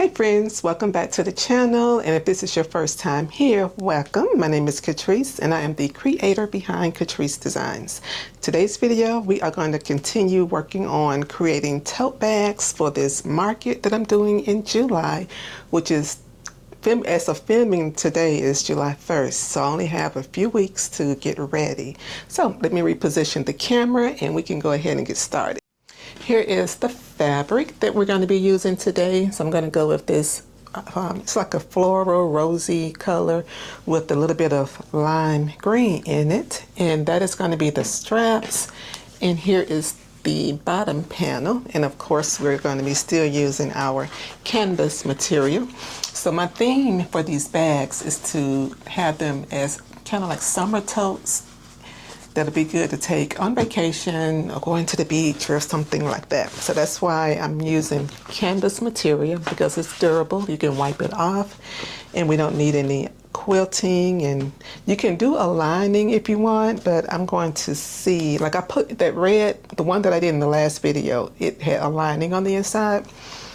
Hey friends, welcome back to the channel, and if this is your first time here, welcome. My name is Catrice and I am the creator behind Catrice Designs. Today's video we are going to continue working on creating tote bags for this market that I'm doing in July, which is, as of filming today, is July 1st, so I only have a few weeks to get ready. So let me reposition the camera and we can go ahead and get started. Here is the fabric that we're going to be using today. So I'm going to go with this, it's like a floral rosy color with a little bit of lime green in it. And that is going to be the straps. And here is the bottom panel. And of course, we're going to be still using our canvas material. So my theme for these bags is to have them as kind of like summer totes. That'll be good to take on vacation or going to the beach or something like that. So that's why I'm using canvas material, because it's durable. You can wipe it off and we don't need any quilting, and you can do a lining if you want, but I'm going to see, like I put that red, the one that I did in the last video, it had a lining on the inside.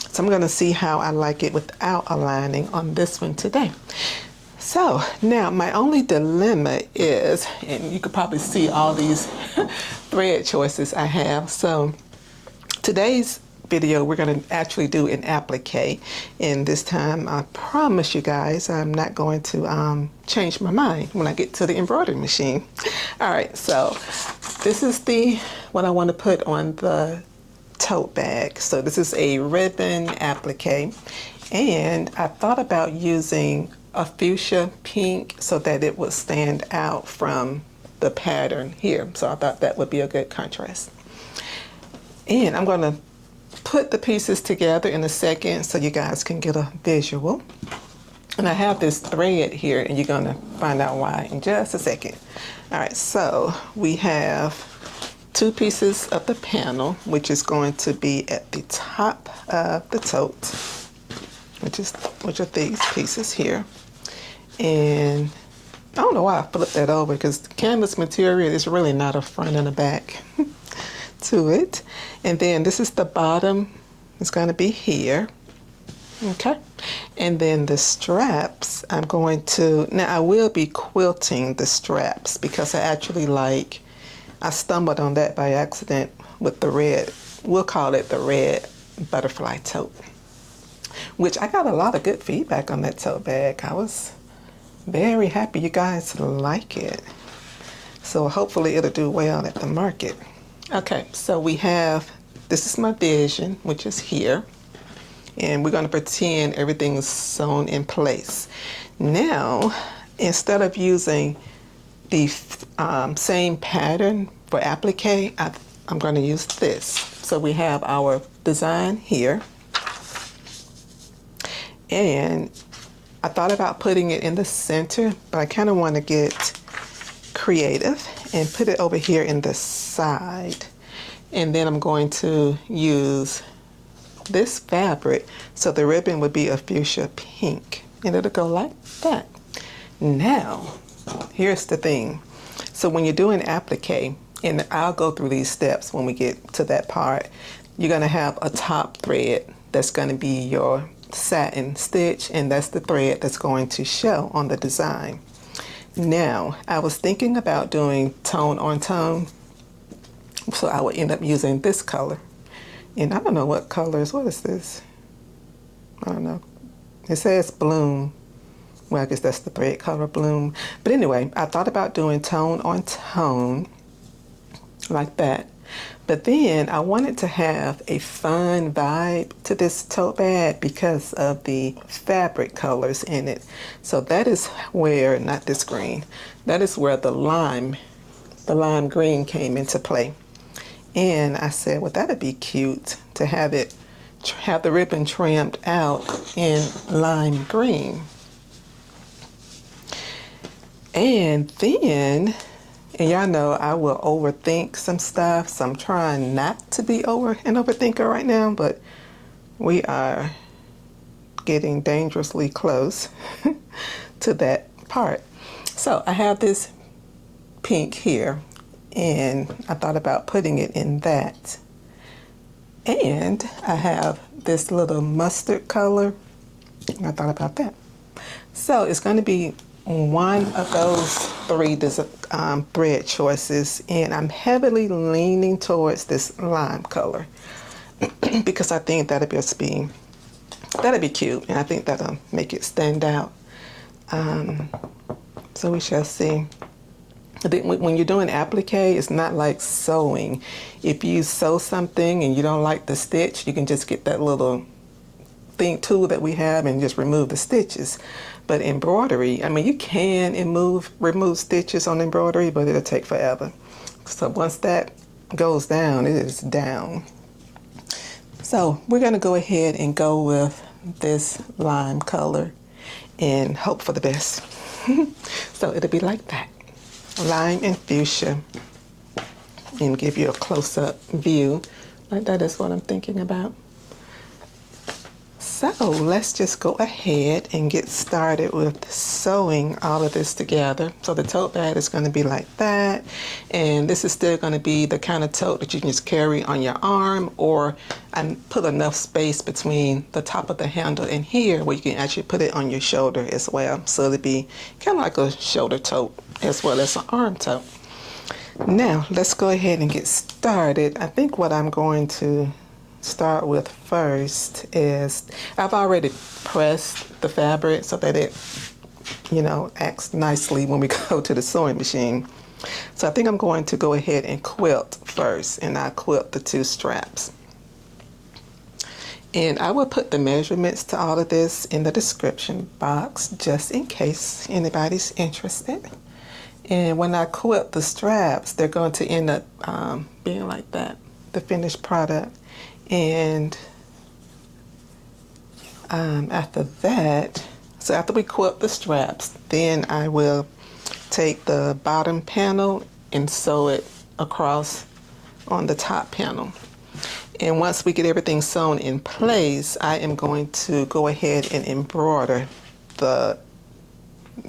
So I'm going to see how I like it without a lining on this one today. So now my only dilemma is, and you could probably see all these thread choices I have. So today's video we're going to actually do an applique, and this time I promise you guys I'm not going to change my mind when I get to the embroidery machine. All right, so this is what I want to put on the tote bag. So this is a ribbon applique, and I thought about using a fuchsia pink so that it would stand out from the pattern here. So I thought that would be a good contrast. And I'm going to put the pieces together in a second so you guys can get a visual. And I have this thread here, and you're going to find out why in just a second. All right, so we have two pieces of the panel, which is going to be at the top of the tote, which are these pieces here. And I don't know why I flipped that over, because the canvas material is really not a front and a back to it. And then this is the bottom. It's going to be here. Okay. And then the straps, I'm going to, now I will be quilting the straps, because I stumbled on that by accident with the red, we'll call it the red butterfly tote, which I got a lot of good feedback on that tote bag. I was very happy you guys like it. So hopefully it'll do well at the market. Okay, so we have, this is my vision, which is here. And we're going to pretend everything's sewn in place. Now, instead of using the same pattern for applique, I'm going to use this. So we have our design here. And I thought about putting it in the center, but I kind of want to get creative and put it over here in the side. And then I'm going to use this fabric, so the ribbon would be a fuchsia pink, and it'll go like that. Now, here's the thing. So when you're doing applique, and I'll go through these steps when we get to that part, you're going to have a top thread that's going to be your satin stitch, and that's the thread that's going to show on the design. Now, I was thinking about doing tone on tone, so I would end up using this color. And I don't know what colors, what is this? I don't know. It says bloom. Well, I guess that's the thread color, bloom. But anyway, I thought about doing tone on tone like that. But then I wanted to have a fun vibe to this tote bag because of the fabric colors in it. So that is where, not this green, that is where the lime green came into play. And I said, well, that'd be cute to have the ribbon trimmed out in lime green. And then, and y'all know I will overthink some stuff, so I'm trying not to be an overthinker right now, but we are getting dangerously close to that part. So I have this pink here, and I thought about putting it in that. And I have this little mustard color I thought about that. So it's going to be one of those three thread choices, and I'm heavily leaning towards this lime color because I think that'll be cute, and I think that'll make it stand out. So we shall see. I think when you're doing applique, it's not like sewing. If you sew something and you don't like the stitch, you can just get that little tool that we have and just remove the stitches. But embroidery, I mean, you can remove stitches on embroidery, but it'll take forever. So once that goes down, it is down. So we're going to go ahead and go with this lime color and hope for the best. So it'll be like that. Lime and fuchsia, and give you a close-up view. Like that is what I'm thinking about. So let's just go ahead and get started with sewing all of this together. So the tote bag is going to be like that, and this is still going to be the kind of tote that you can just carry on your arm, or I put enough space between the top of the handle and here where you can actually put it on your shoulder as well. So it'll be kind of like a shoulder tote as well as an arm tote. Now let's go ahead and get started. I think what I'm going to start with first is I've already pressed the fabric so that it, acts nicely when we go to the sewing machine. So I think I'm going to go ahead and quilt first, and I quilt the two straps. And I will put the measurements to all of this in the description box just in case anybody's interested. And when I quilt the straps, they're going to end up being like that, the finished product. And after that, so after we quilt the straps, then I will take the bottom panel and sew it across on the top panel. And once we get everything sewn in place, I am going to go ahead and embroider the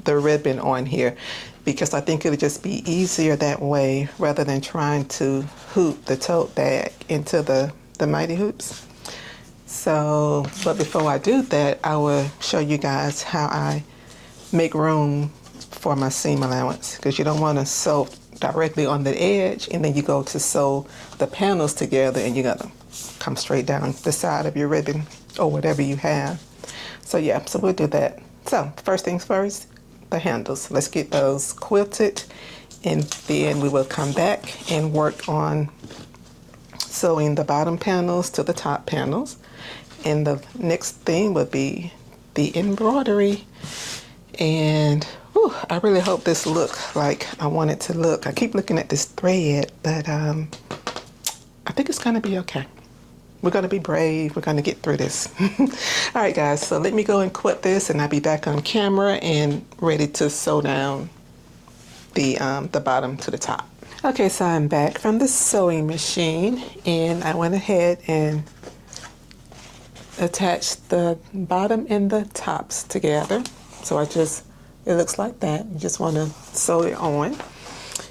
ribbon on here, because I think it'll just be easier that way rather than trying to hoop the tote bag into the mighty hoops. So, but before I do that, I will show you guys how I make room for my seam allowance, because you don't want to sew directly on the edge and then you go to sew the panels together and you're gonna come straight down the side of your ribbon or whatever you have. So yeah, so we'll do that. So first things first, the handles. Let's get those quilted, and then we will come back and work on sewing the bottom panels to the top panels. And the next thing would be the embroidery. And whew, I really hope this looks like I want it to look. I keep looking at this thread, but I think it's gonna be okay. We're gonna be brave, we're gonna get through this. All right guys, so let me go and quilt this, and I'll be back on camera and ready to sew down the bottom to the top. Okay, so I'm back from the sewing machine, and I went ahead and attached the bottom and the tops together. So it looks like that. You just want to sew it on.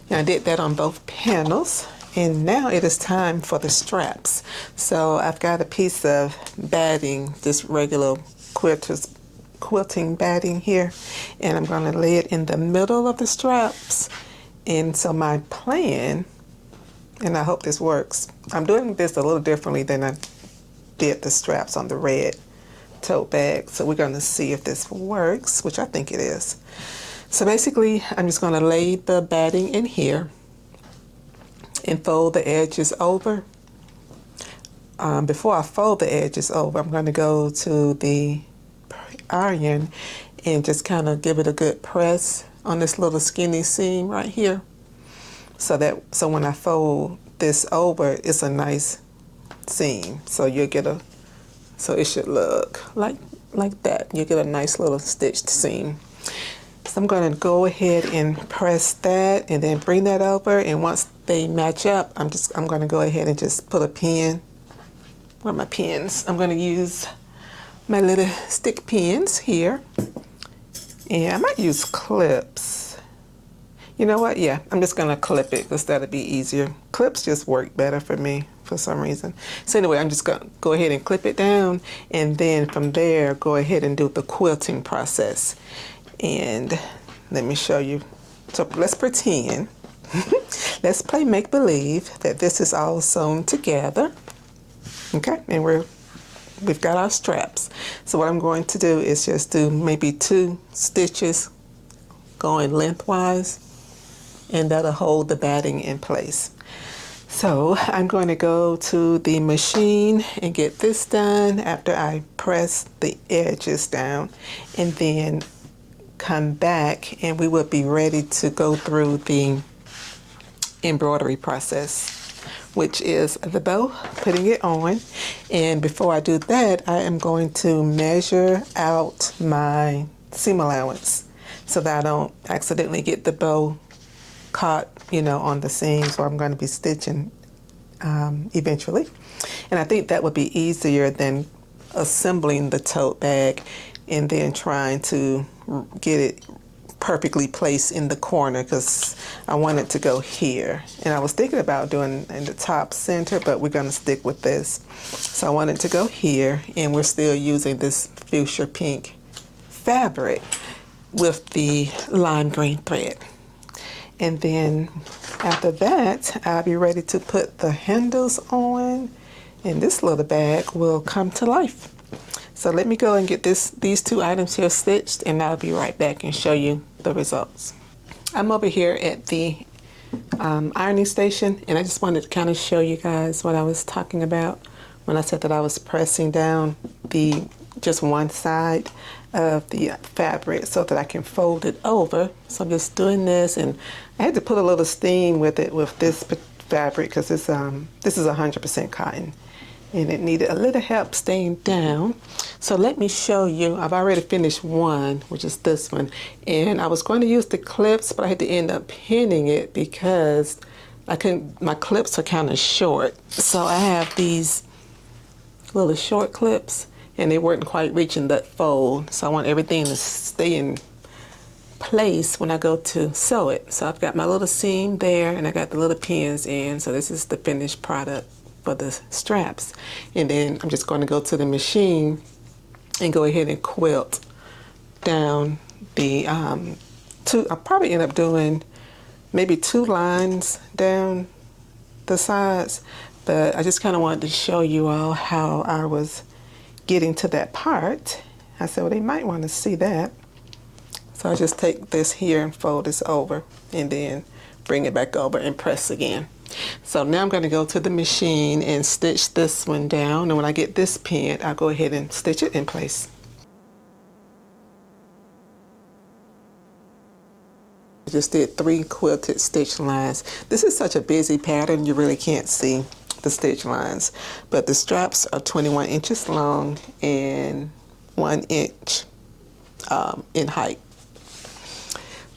And I did that on both panels. And now it is time for the straps. So I've got a piece of batting, this regular quilting batting here, and I'm going to lay it in the middle of the straps. And so my plan, and I hope this works, I'm doing this a little differently than I did the straps on the red tote bag. So we're going to see if this works, which I think it is. So basically, I'm just going to lay the batting in here and fold the edges over. Before I fold the edges over, I'm going to go to the iron and just kind of give it a good press on this little skinny seam right here, so when I fold this over, it's a nice seam. So you'll get so it should look like that. You get a nice little stitched seam. So I'm going to go ahead and press that and then bring that over, and once they match up, I'm going to go ahead and just put a pin. Where are my pins? I'm going to use my little stick pins here, and I might use clips. You know what? Yeah, I'm just going to clip it because that'll be easier. Clips just work better for me. for some reason. So anyway, I'm just going to go ahead and clip it down, and then from there go ahead and do the quilting process. And let me show you. So let's pretend, let's play make-believe that this is all sewn together. Okay, and we've got our straps. So what I'm going to do is just do maybe 2 stitches going lengthwise, and that'll hold the batting in place. So I'm going to go to the machine and get this done after I press the edges down, and then come back and we will be ready to go through the embroidery process, which is the bow, putting it on. And before I do that, I am going to measure out my seam allowance so that I don't accidentally get the bow caught, you know, on the seams where I'm going to be stitching eventually. And I think that would be easier than assembling the tote bag and then trying to get it perfectly placed in the corner, because I want it to go here. And I was thinking about doing in the top center, but we're going to stick with this. So I want it to go here, and we're still using this fuchsia pink fabric with the lime green thread. And then after that, I'll be ready to put the handles on, and this little bag will come to life. So let me go and get these 2 items here stitched, and I'll be right back and show you the results. I'm over here at the ironing station, and I just wanted to kind of show you guys what I was talking about when I said that I was pressing down just one side of the fabric so that I can fold it over. So I'm just doing this, and I had to put a little steam with it with this fabric because this is 100% cotton, and it needed a little help staying down. So let me show you. I've already finished one, which is this one, and I was going to use the clips, but I had to end up pinning it because my clips are kind of short. So I have these little short clips, and they weren't quite reaching that fold. So I want everything to stay in place when I go to sew it. So I've got my little seam there, and I got the little pins in. So this is the finished product for the straps. And then I'm just going to go to the machine and go ahead and quilt down the I'll probably end up doing maybe 2 lines down the sides, but I just kind of wanted to show you all how I was getting to that part. I said, well, they might want to see that. So I just take this here and fold this over, and then bring it back over and press again. So now I'm going to go to the machine and stitch this one down, and when I get this pinned, I'll go ahead and stitch it in place. I just did 3 quilted stitch lines. This is such a busy pattern, you really can't see the stitch lines, but the straps are 21 inches long and 1 inch in height.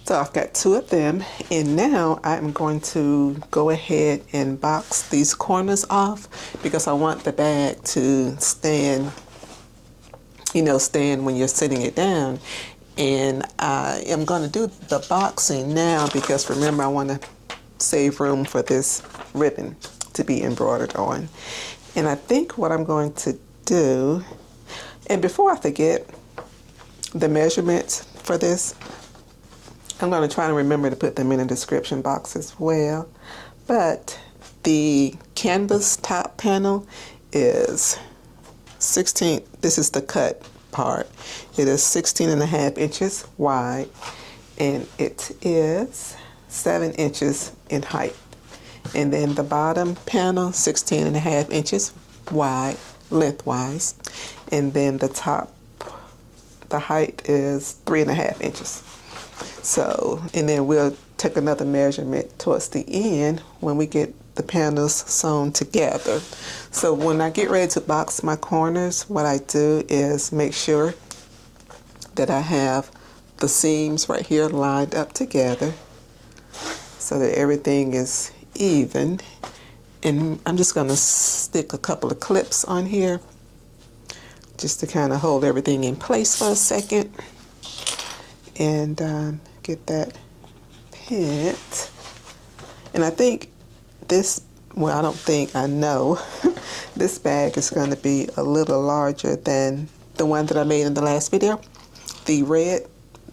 So I've got 2 of them, and now I'm going to go ahead and box these corners off because I want the bag to stand, you know, stand when you're sitting it down. And I am going to do the boxing now because remember, I want to save room for this ribbon to be embroidered on. And I think what I'm going to do, and before I forget the measurements for this, I'm going to try to remember to put them in the description box as well. But the canvas top panel is 16, this is the cut part. It is 16.5 inches wide, and it is 7 inches in height. And then the bottom panel, 16.5 inches wide, lengthwise. And then the top, the height is 3.5 inches. So, and then we'll take another measurement towards the end when we get the panels sewn together. So when I get ready to box my corners, what I do is make sure that I have the seams right here lined up together so that everything is even. And I'm just going to stick a couple of clips on here just to kind of hold everything in place for a second and get that pinned. And I think this well, I don't think, I know this bag is going to be a little larger than the one that I made in the last video. The red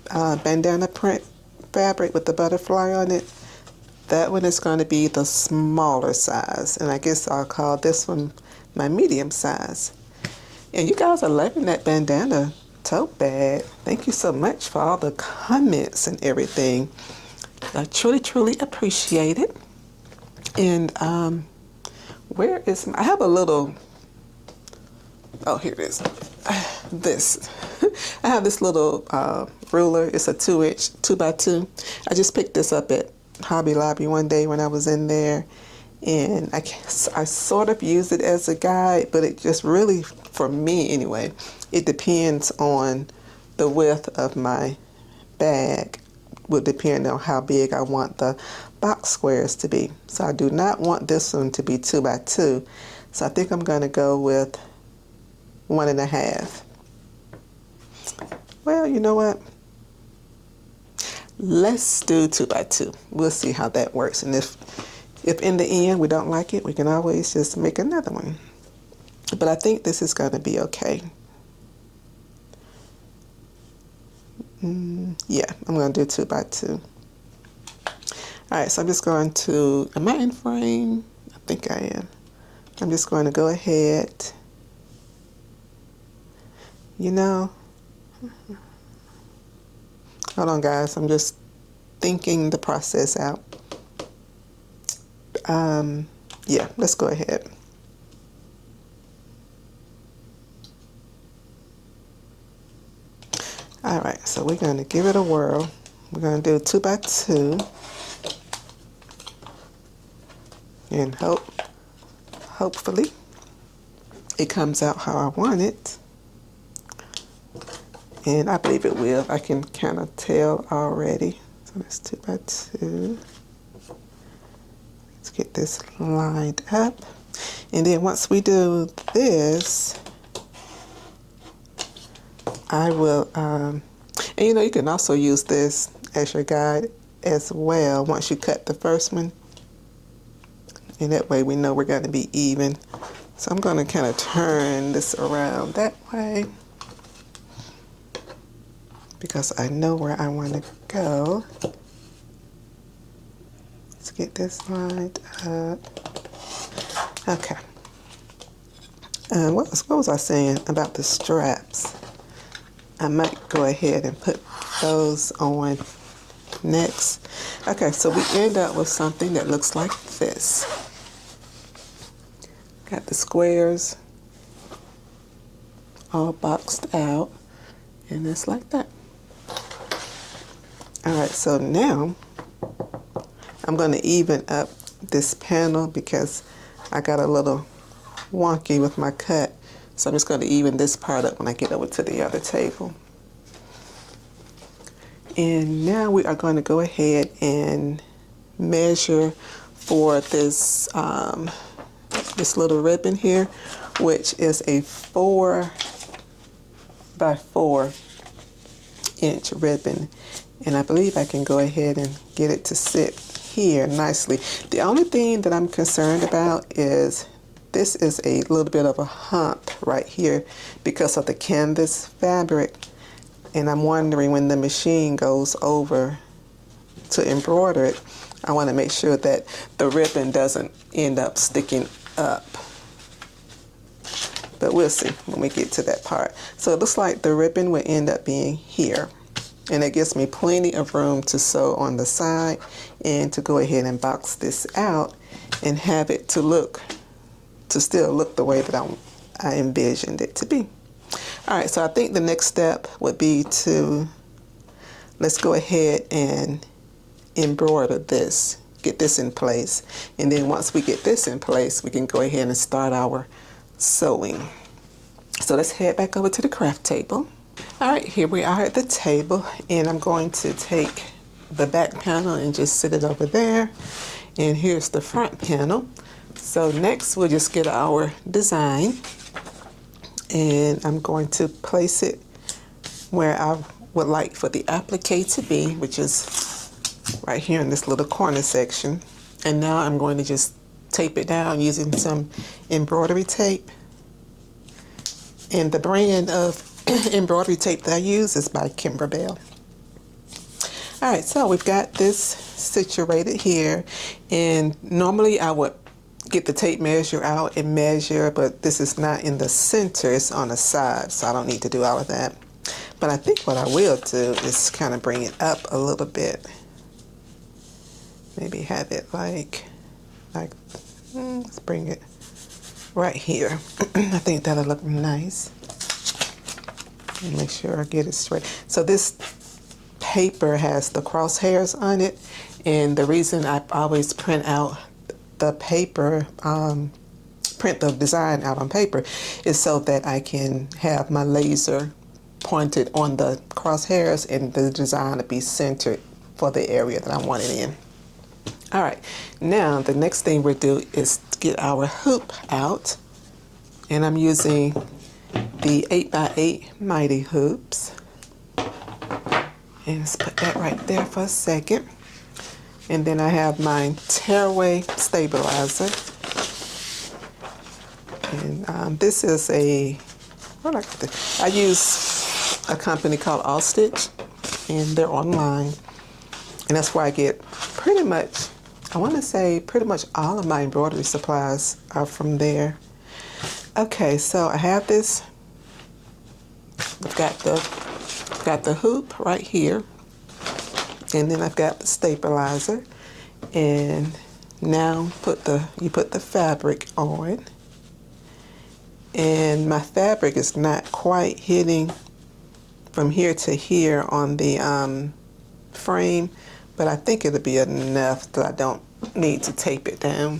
bandana print fabric with the butterfly on it. That one is going to be the smaller size, and I guess I'll call this one my medium size. And you guys are loving that bandana tote bag. Thank you so much for all the comments and everything. I truly appreciate it. And where is I have a little, oh, here it is. This I have this little ruler. It's a 2-inch 2x2. I just picked this up at Hobby Lobby one day when I was in there, and I sort of use it as a guide, but it just really, for me anyway, it depends on the width of my bag. Will depend on how big I want the box squares to be. So I do not want this one to be 2x2. So I think I'm going to go with 1.5. Well, you know what? Let's do 2x2. We'll see how that works. And if in the end we don't like it, we can always just make another one. But I think this is going to be okay. Yeah, I'm going to do 2x2. Alright, so I'm just going to, am I in frame? I think I am. I'm just going to go ahead. You know, hold on guys, I'm just thinking the process out. Yeah, let's go ahead. All right, so we're going to give it a whirl. We're going to do 2x2, and hopefully it comes out how I want it. And I believe it will. I can kind of tell already. So that's 2x2. Let's get this lined up. And then once we do this, I will, and you know, you can also use this as your guide as well once you cut the first one. And that way we know we're going to be even. So I'm going to kind of turn this around that way, because I know where I want to go. Let's get this lined up. Okay. What was I saying about the straps? I might go ahead and put those on next. Okay, so we end up with something that looks like this. Got the squares all boxed out, and it's like that. Alright, so now I'm going to even up this panel because I got a little wonky with my cut. So I'm just going to even this part up when I get over to the other table. And now we are going to go ahead and measure for this this little ribbon here, which is a 4 by 4 inch ribbon. And I believe I can go ahead and get it to sit here nicely. The only thing that I'm concerned about is this is a little bit of a hump right here because of the canvas fabric, and I'm wondering when the machine goes over to embroider it, I want to make sure that the ribbon doesn't end up sticking up. But we'll see when we get to that part. So it looks like the ribbon will end up being here, and it gives me plenty of room to sew on the side and to go ahead and box this out and have it to still look the way that I envisioned it to be. All right, so I think the next step would be to, let's go ahead and embroider this, get this in place. And then once we get this in place, we can go ahead and start our sewing. So let's head back over to the craft table. All right, here we are at the table, and I'm going to take the back panel and just sit it over there. And here's the front panel. So next we'll just get our design, and I'm going to place it where I would like for the applique to be, which is right here in this little corner section. And now I'm going to just tape it down using some embroidery tape. And the brand of embroidery tape that I use is by Kimberbell. All right, so we've got this situated here, and normally I would get the tape measure out and measure, but this is not in the center, it's on the side, so I don't need to do all of that. But I think what I will do is kind of bring it up a little bit. Maybe have it like let's bring it right here. I think that'll look nice. And make sure I get it straight. So this paper has the crosshairs on it, and the reason I always print out the paper, print the design out on paper, is so that I can have my laser pointed on the crosshairs and the design to be centered for the area that I want it in. All right, now the next thing we'll do is get our hoop out, and I'm using the 8x8 Mighty hoops. And let's put that right there for a second. And then I have my Tearaway stabilizer. And this is I use a company called AllStitch, and they're online. And that's where I get pretty much, I want to say pretty much all of my embroidery supplies are from there. Okay, so I have this, I've got the hoop right here, and then I've got the stabilizer, and now you put the fabric on, and my fabric is not quite hitting from here to here on the frame, but I think it'll be enough that I don't need to tape it down.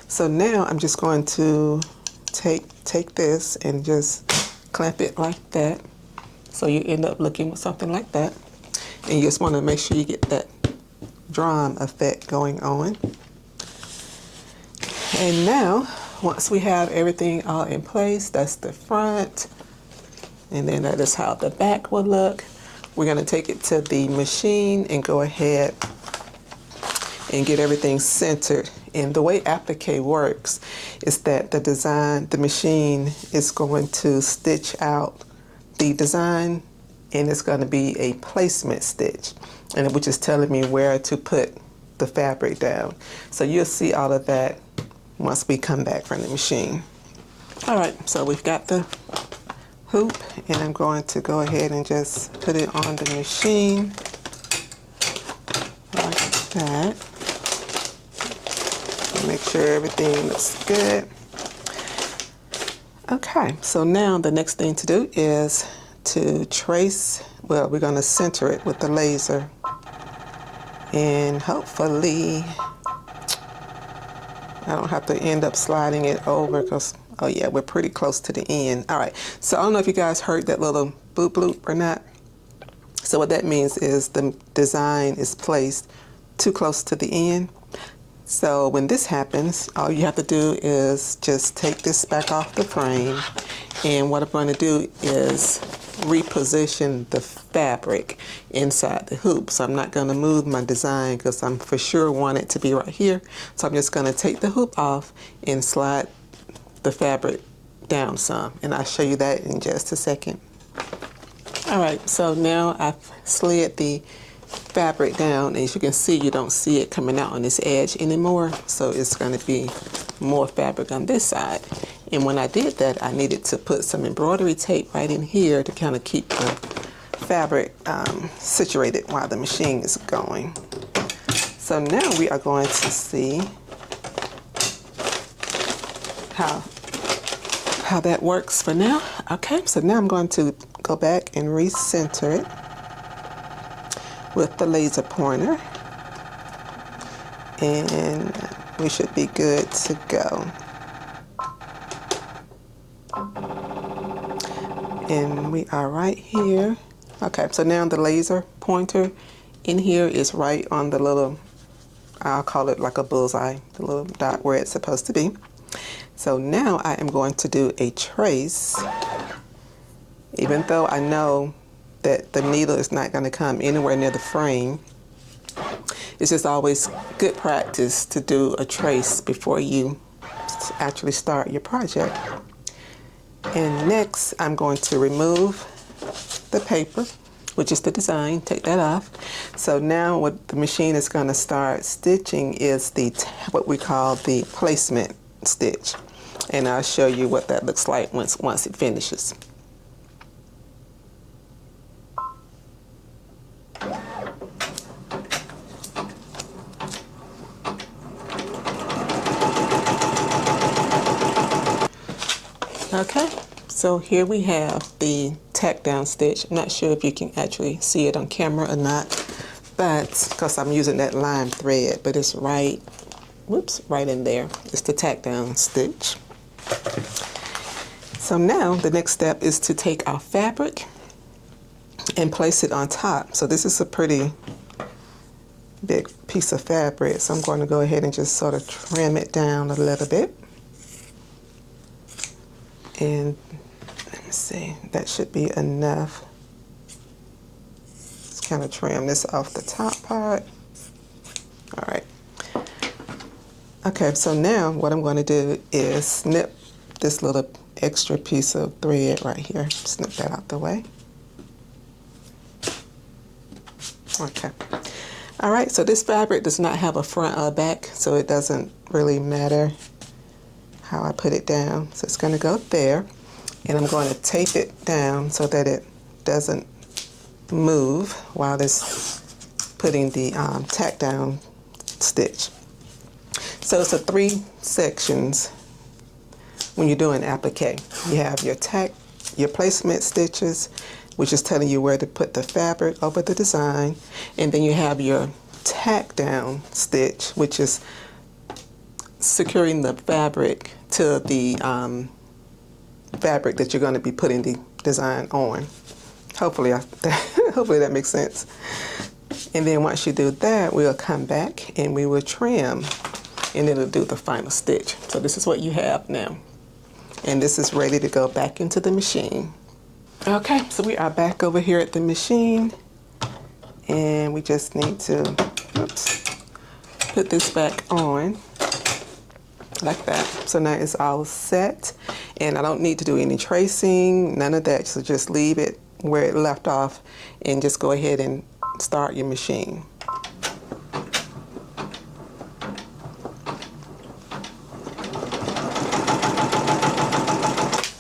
So now I'm just going to take this and just clamp it like that. So you end up looking with something like that. And you just want to make sure you get that drum effect going on. And now, once we have everything all in place, that's the front. And then that is how the back will look. We're going to take it to the machine and go ahead and get everything centered. And the way Applique works is that the machine is going to stitch out the design, and it's going to be a placement stitch, and which is telling me where to put the fabric down. So you'll see all of that once we come back from the machine. All right, so we've got the hoop, and I'm going to go ahead and just put it on the machine like that. Make sure everything looks good. Okay, so now the next thing to do is to trace, well, we're going to center it with the laser. And hopefully I don't have to end up sliding it over because, oh yeah, we're pretty close to the end. All right, so I don't know if you guys heard that little boop bloop or not. So what that means is the design is placed too close to the end. So when this happens, all you have to do is just take this back off the frame, and what I'm going to do is reposition the fabric inside the hoop. So I'm not going to move my design because I'm for sure want it to be right here. So I'm just going to take the hoop off and slide the fabric down some, and I'll show you that in just a second. All right, so now I've slid the fabric down, and as you can see, you don't see it coming out on this edge anymore, so it's going to be more fabric on this side. And when I did that, I needed to put some embroidery tape right in here to kind of keep the fabric situated while the machine is going. So now we are going to see how that works for now. Okay, so now I'm going to go back and recenter it with the laser pointer, and we should be good to go. And we are right here. Okay, so now the laser pointer in here is right on the little, I'll call it like a bullseye, the little dot where it's supposed to be. So now I am going to do a trace, even though I know that the needle is not going to come anywhere near the frame. it's just always good practice to do a trace before you actually start your project. And next, I'm going to remove the paper, which is the design, take that off. So now what the machine is going to start stitching is what we call the placement stitch. And I'll show you what that looks like once it finishes. Okay, so here we have the tack down stitch. I'm not sure if you can actually see it on camera or not, but because I'm using that lime thread, but it's right in there. It's the tack down stitch. So now the next step is to take our fabric and place it on top. So this is a pretty big piece of fabric, so I'm going to go ahead and just sort of trim it down a little bit. And let me see, that should be enough. Just kind of trim this off the top part. All right. Okay, so now what I'm going to do is snip this little extra piece of thread right here. Snip that out the way. Okay. All right, so this fabric does not have a front or back, so it doesn't really matter how I put it down. So it's going to go there, and I'm going to tape it down so that it doesn't move while it's putting the tack down stitch. So it's 3 sections when you're doing applique. You have your placement stitches, which is telling you where to put the fabric over the design, and then you have your tack down stitch, which is securing the fabric to the fabric that you're going to be putting the design on. Hopefully that makes sense. And then once you do that, we'll come back and we will trim, and it'll do the final stitch. So this is what you have now. And this is ready to go back into the machine. Okay, so we are back over here at the machine, and we just need to put this back on. Like that. So now it's all set, and I don't need to do any tracing, none of that. So just leave it where it left off and just go ahead and start your machine.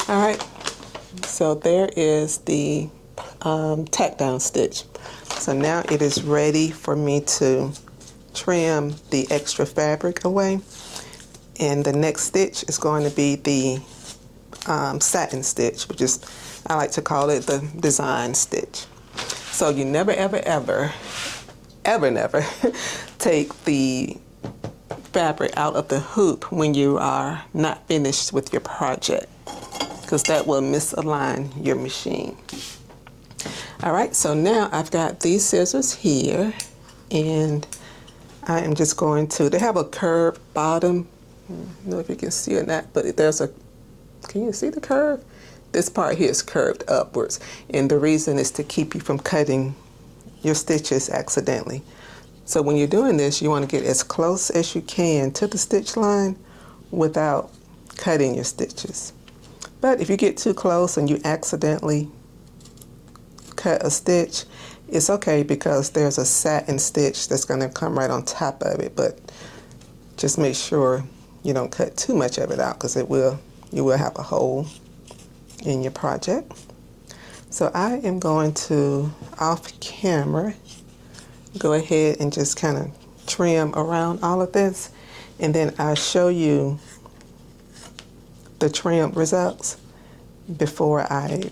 All right, so there is the tack down stitch. So now it is ready for me to trim the extra fabric away. And the next stitch is going to be the satin stitch, which is, I like to call it the design stitch. So you never, ever, ever, ever, never take the fabric out of the hoop when you are not finished with your project, because that will misalign your machine. All right, so now I've got these scissors here, and I am just going to, they have a curved bottom. I don't know if you can see it or not, but can you see the curve? This part here is curved upwards, and the reason is to keep you from cutting your stitches accidentally. So when you're doing this, you want to get as close as you can to the stitch line without cutting your stitches. But if you get too close and you accidentally cut a stitch, it's okay, because there's a satin stitch that's going to come right on top of it. But just make sure you don't cut too much of it out, because you will have a hole in your project. So I am going to, off camera, go ahead and just kind of trim around all of this, and then I'll show you the trim results before I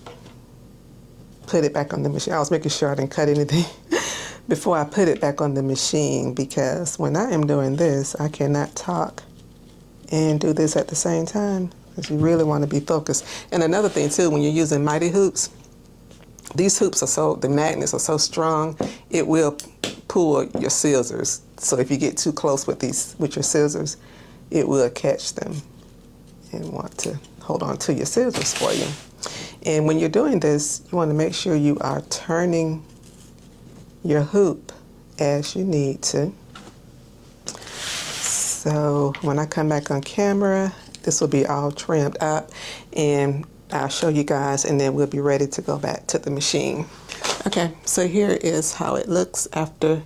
put it back on the machine. I was making sure I didn't cut anything before I put it back on the machine, because when I am doing this, I cannot talk and do this at the same time, because you really want to be focused. And another thing too, when you're using mighty hoops, these hoops are the magnets are so strong, it will pull your scissors. So if you get too close with your scissors, it will catch them and want to hold on to your scissors for you. And when you're doing this, you want to make sure you are turning your hoop as you need to. So when I come back on camera, this will be all trimmed up, and I'll show you guys, and then we'll be ready to go back to the machine. Okay, so here is how it looks after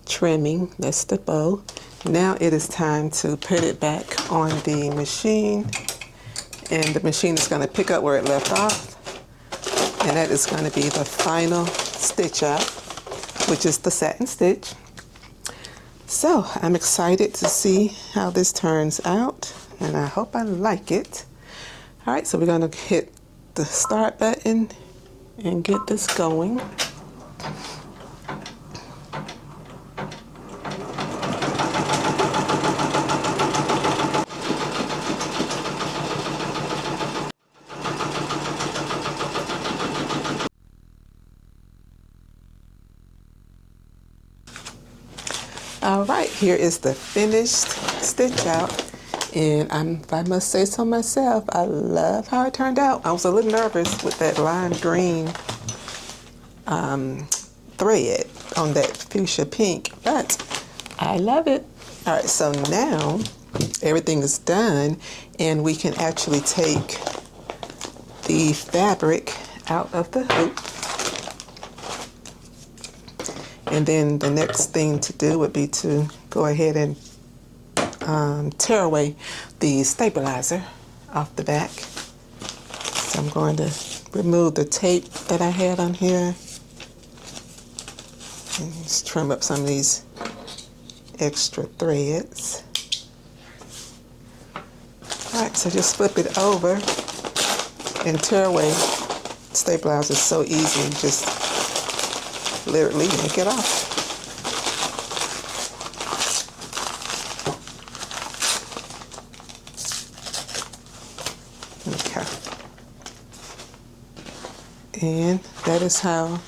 trimming. That's the bow. Now it is time to put it back on the machine, and the machine is going to pick up where it left off, and that is going to be the final stitch up, which is the satin stitch. So I'm excited to see how this turns out, and I hope I like it. All right, so we're going to hit the start button and get this going. All right, here is the finished stitch out, and I must say so myself, I love how it turned out. I was a little nervous with that lime green thread on that fuchsia pink, but I love it. All right, so now everything is done, and we can actually take the fabric out of the hoop. And then the next thing to do would be to go ahead and tear away the stabilizer off the back. So I'm going to remove the tape that I had on here and just trim up some of these extra threads. All right, so just flip it over and tear away. Stabilizer is so easy, just literally yank it off. Okay. And that is how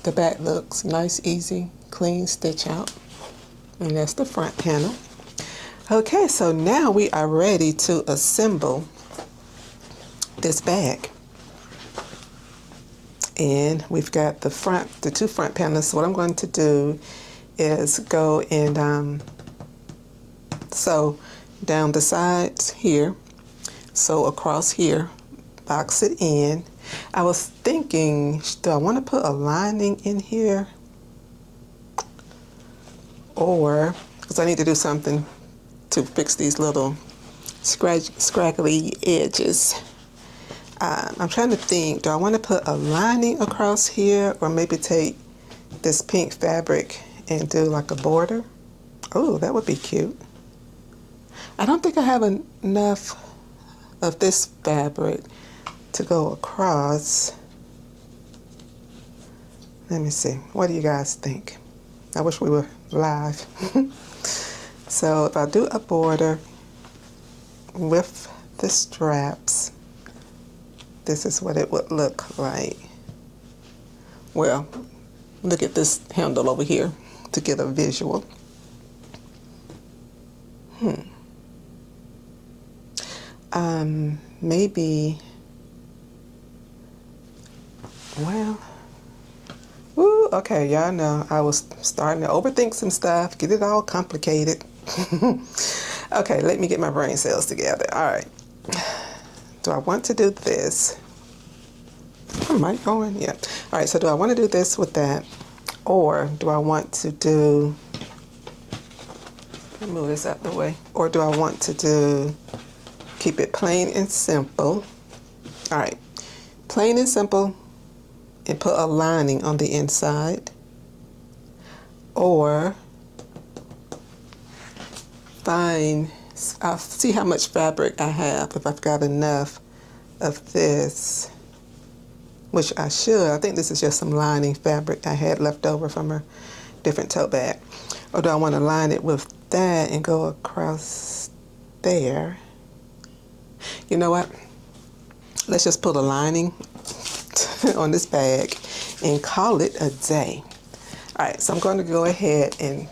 the back looks. Nice, easy, clean stitch out. And that's the front panel. Okay, so now we are ready to assemble this bag. And we've got the two front panels. So what I'm going to do is go and sew down the sides here, sew across here, box it in. I was thinking, do I want to put a lining in here? Or, because I need to do something to fix these little scraggly edges. I'm trying to think, do I want to put a lining across here, or maybe take this pink fabric and do like a border? Oh, that would be cute. I don't think I have enough of this fabric to go across. Let me see. What do you guys think? I wish we were live. So if I do a border with the straps, this is what it would look like. Well, look at this handle over here to get a visual. Maybe, well, woo, okay, y'all know I was starting to overthink some stuff, get it all complicated. Okay, let me get my brain cells together. All right. Do I want to do this? Am I going? Yeah. All right, so do I want to do this with that? Or do I want to do, let me move this out of the way. Or do I want to do, keep it plain and simple? All right, plain and simple, and put a lining on the inside. Or I'll see how much fabric I have, if I've got enough of this, which I should. I think this is just some lining fabric I had left over from a different tote bag. Or do I want to line it with that and go across there? You know what? Let's just put a lining on this bag and call it a day. All right, so I'm going to go ahead and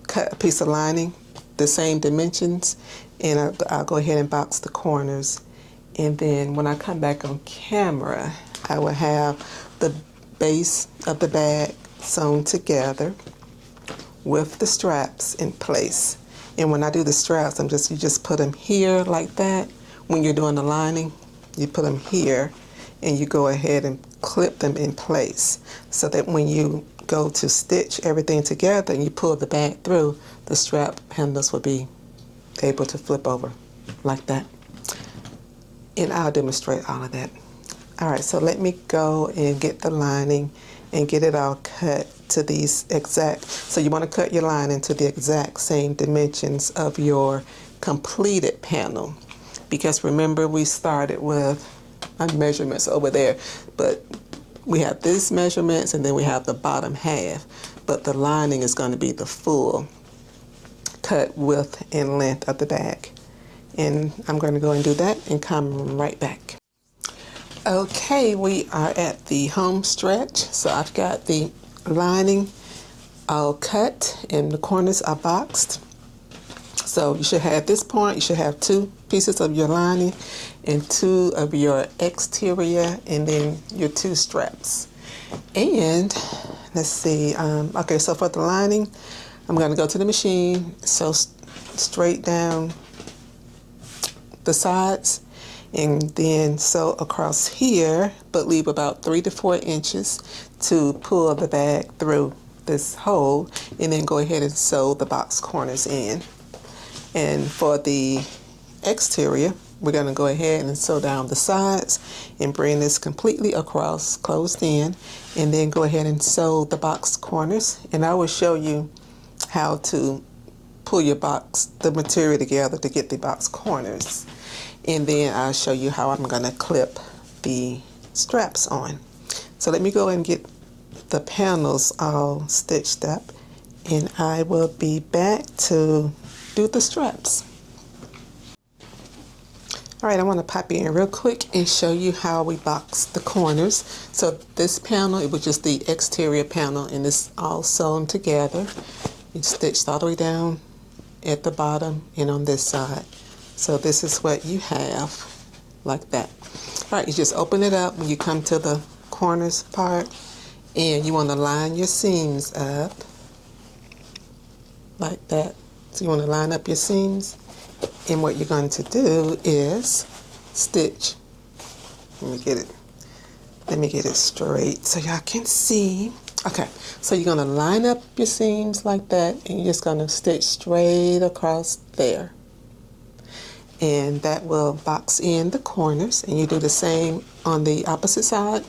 cut a piece of lining, the same dimensions, and I'll go ahead and box the corners. And then when I come back on camera, I will have the base of the bag sewn together with the straps in place. And when I do the straps, you just put them here like that. When you're doing the lining, you put them here and you go ahead and clip them in place so that when you go to stitch everything together and you pull the bag through, the strap handles will be able to flip over like that. And I'll demonstrate all of that. All right, so let me go and get the lining and get it all cut to these exact, so you want to cut your lining to the exact same dimensions of your completed panel, because remember we started with measurements over there, but we have these measurements and then we have the bottom half, but the lining is going to be the full cut width and length of the bag. And I'm going to go and do that and come right back. Okay, we are at the home stretch. So I've got the lining all cut and the corners are boxed. So you should have, at this point, you should have 2 pieces of your lining and 2 of your exterior and then your 2 straps. And let's see, okay, so for the lining, I'm going to go to the machine, sew straight down the sides and then sew across here, but leave about 3 to 4 inches to pull the bag through this hole, and then go ahead and sew the box corners in. And for the exterior, we're going to go ahead and sew down the sides and bring this completely across, closed in, and then go ahead and sew the box corners. And I will show you how to pull your the material together to get the box corners. And then I'll show you how I'm going to clip the straps on. So let me go and get the panels all stitched up, and I will be back to do the straps. All right, I want to pop in real quick and show you how we box the corners. So this panel, it was just the exterior panel, and it's all sewn together. You stitched all the way down at the bottom and on this side. So this is what you have, like that. All right, you just open it up when you come to the corners part, and you want to line your seams up like that. So you want to line up your seams, and what you're going to do is stitch. Let me get it straight so y'all can see. Okay, so you're going to line up your seams like that, and you're just going to stitch straight across there. And that will box in the corners, and you do the same on the opposite side,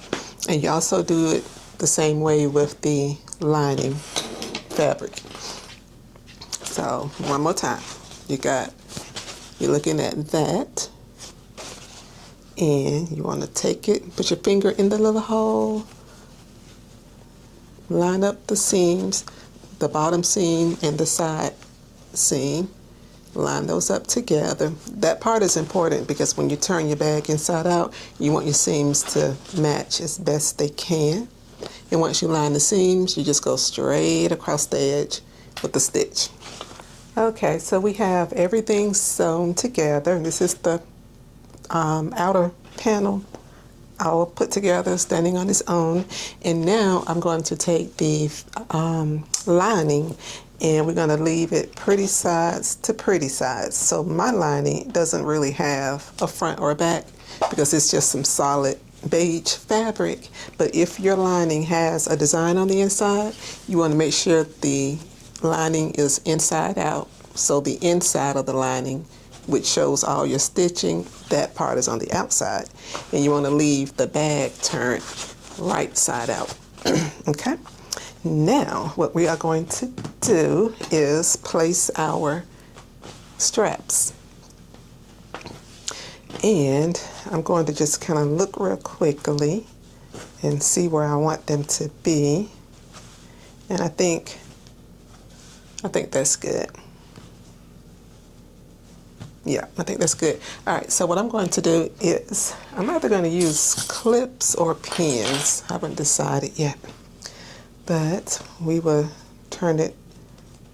and you also do it the same way with the lining fabric. So one more time, you're looking at that, and you want to take it, put your finger in the little hole, line up the seams, the bottom seam and the side seam, line those up together. That part is important because when you turn your bag inside out, you want your seams to match as best they can. And once you line the seams, you just go straight across the edge with the stitch. Okay, so we have everything sewn together. This is the outer panel all put together, standing on its own. And now I'm going to take the lining, and we're going to leave it pretty sides to pretty sides. So my lining doesn't really have a front or a back because it's just some solid beige fabric. But if your lining has a design on the inside, you want to make sure the lining is inside out. So the inside of the lining, which shows all your stitching, that part is on the outside. And you want to leave the bag turned right side out. Okay? Now, what we are going to do is place our straps. And I'm going to just kind of look real quickly and see where I want them to be. And I think that's good. Yeah, I think that's good. All right, so what I'm going to do is I'm either going to use clips or pins. I haven't decided yet. But we will turn it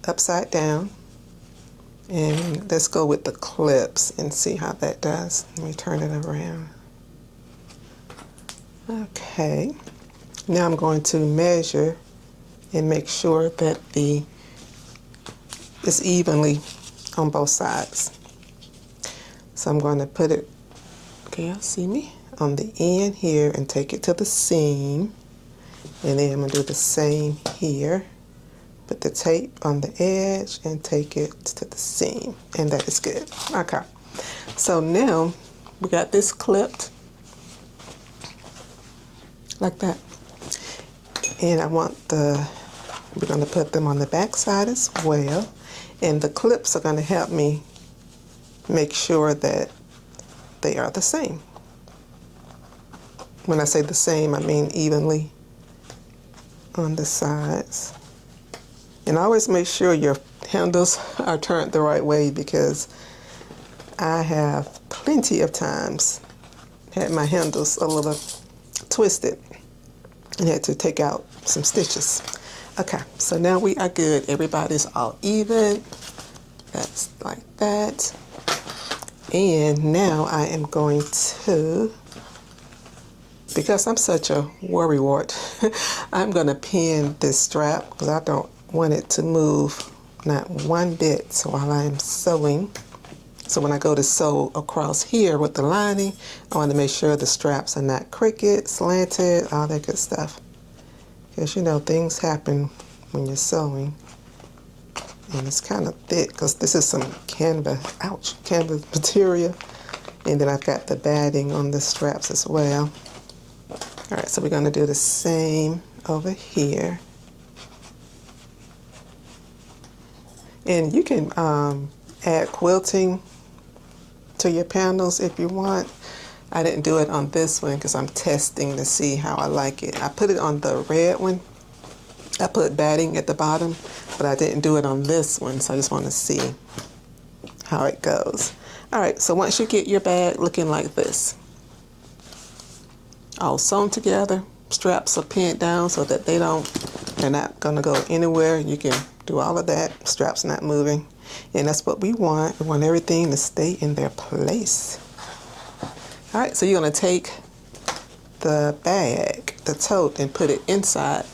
upside down. And let's go with the clips and see how that does. Let me turn it around. Okay. Now I'm going to measure and make sure that the it's evenly on both sides. So I'm going to put it, okay, y'all see me, on the end here and take it to the seam. And then I'm going to do the same here. Put the tape on the edge and take it to the seam. And that is good. Okay. So now we got this clipped like that. And I want we're going to put them on the back side as well. And the clips are going to help me make sure that they are the same. When I say the same, I mean evenly on the sides. And always make sure your handles are turned the right way, because I have plenty of times had my handles a little twisted and had to take out some stitches. Okay, so now we are good. Everybody's all even. That's like that. And now I am going to, because I'm such a worrywart, I'm going to pin this strap because I don't want it to move not one bit while I'm sewing. So when I go to sew across here with the lining, I want to make sure the straps are not crooked, slanted, all that good stuff. Because you know, things happen when you're sewing. And it's kind of thick because this is some canvas material. And then I've got the batting on the straps as well. All right, so we're going to do the same over here. And you can add quilting to your panels if you want. I didn't do it on this one because I'm testing to see how I like it. I put it on the red one. I put batting at the bottom, but I didn't do it on this one, so I just want to see how it goes. All right, so once you get your bag looking like this, all sewn together, straps are pinned down so that they're not going to go anywhere. You can do all of that, straps not moving. And that's what we want. We want everything to stay in their place. All right, so you're going to take the bag, the tote, and put it inside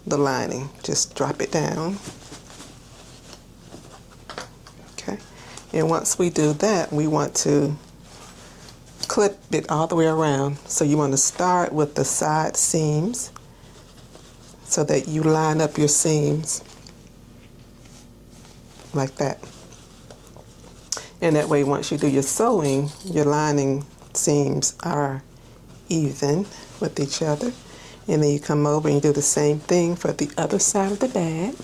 the lining. Just drop it down. Okay. And once we do that, we want to clip it all the way around. So you want to start with the side seams so that you line up your seams like that. And that way, once you do your sewing, your lining seams are even with each other. And then you come over and you do the same thing for the other side of the bag.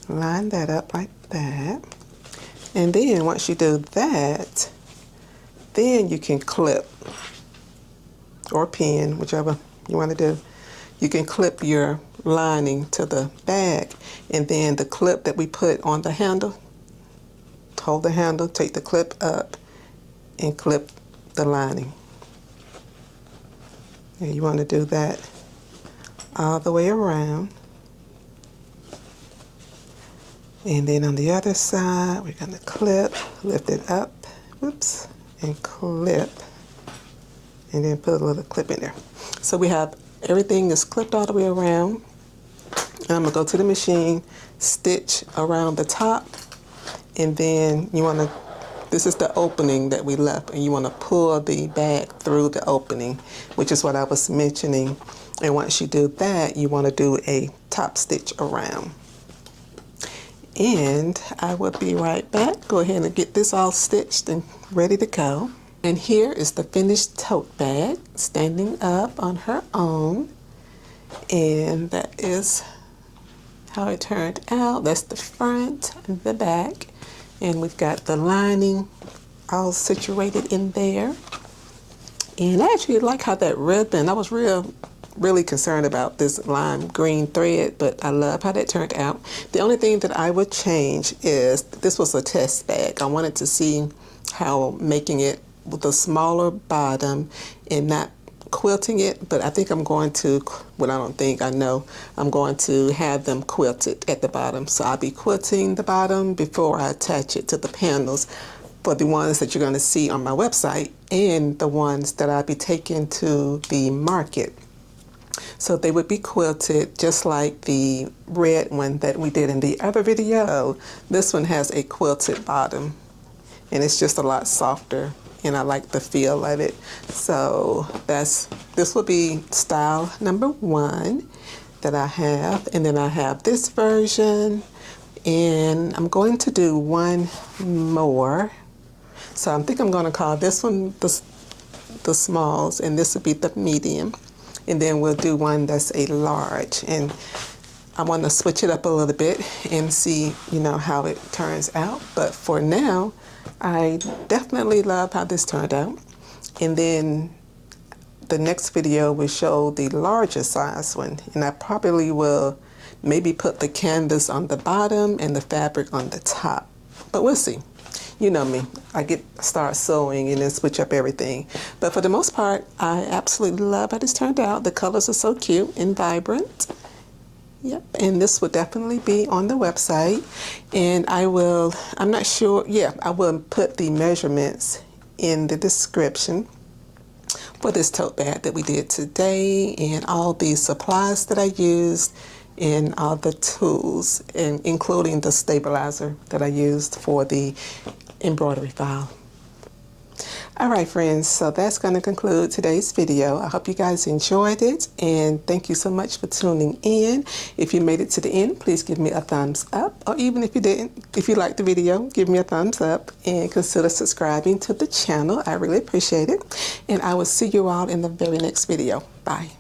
Line that up like that. And then once you do that, then you can clip or pin, whichever you want to do. You can clip your lining to the bag, and then the clip that we put on the handle, hold the handle, take the clip up, and clip the lining. And you want to do that all the way around. And then on the other side, we're going to clip, lift it up, whoops, and clip, and then put a little clip in there. So we have everything is clipped all the way around. And I'm going to go to the machine, stitch around the top, and then you want to, this is the opening that we left, and you want to pull the bag through the opening, which is what I was mentioning. And once you do that, you want to do a top stitch around. And I will be right back. Go ahead and get this all stitched and ready to go. And here is the finished tote bag standing up on her own. And that is how it turned out. That's the front and the back. And we've got the lining all situated in there. And I actually like how that ribbon, I was really concerned about this lime green thread, but I love how that turned out. The only thing that I would change is this was a test bag. I wanted to see how making it with a smaller bottom and not quilting it, but I think I'm going to, well, I don't think, I know, I'm going to have them quilted at the bottom. So I'll be quilting the bottom before I attach it to the panels for the ones that you're going to see on my website and the ones that I'll be taking to the market. So they would be quilted just like the red one that we did in the other video. So this one has a quilted bottom, and it's just a lot softer, and I like the feel of it. So this will be style number 1 that I have, and then I have this version, and I'm going to do one more. So I think I'm going to call this one the smalls, and this will be the medium, and then we'll do one that's a large, and I want to switch it up a little bit and see, you know, how it turns out. But for now, I definitely love how this turned out. And then the next video will show the larger size one, and I probably will maybe put the canvas on the bottom and the fabric on the top, but we'll see. You know me, I start sewing and then switch up everything. But for the most part, I absolutely love how this turned out. The colors are so cute and vibrant. Yep, and this will definitely be on the website, and I'm not sure, yeah, I will put the measurements in the description for this tote bag that we did today, and all the supplies that I used, and all the tools, and including the stabilizer that I used for the embroidery file. All right, friends, so that's going to conclude today's video. I hope you guys enjoyed it, and thank you so much for tuning in. If you made it to the end, please give me a thumbs up, or even if you didn't, if you liked the video, give me a thumbs up and consider subscribing to the channel. I really appreciate it, and I will see you all in the very next video. Bye.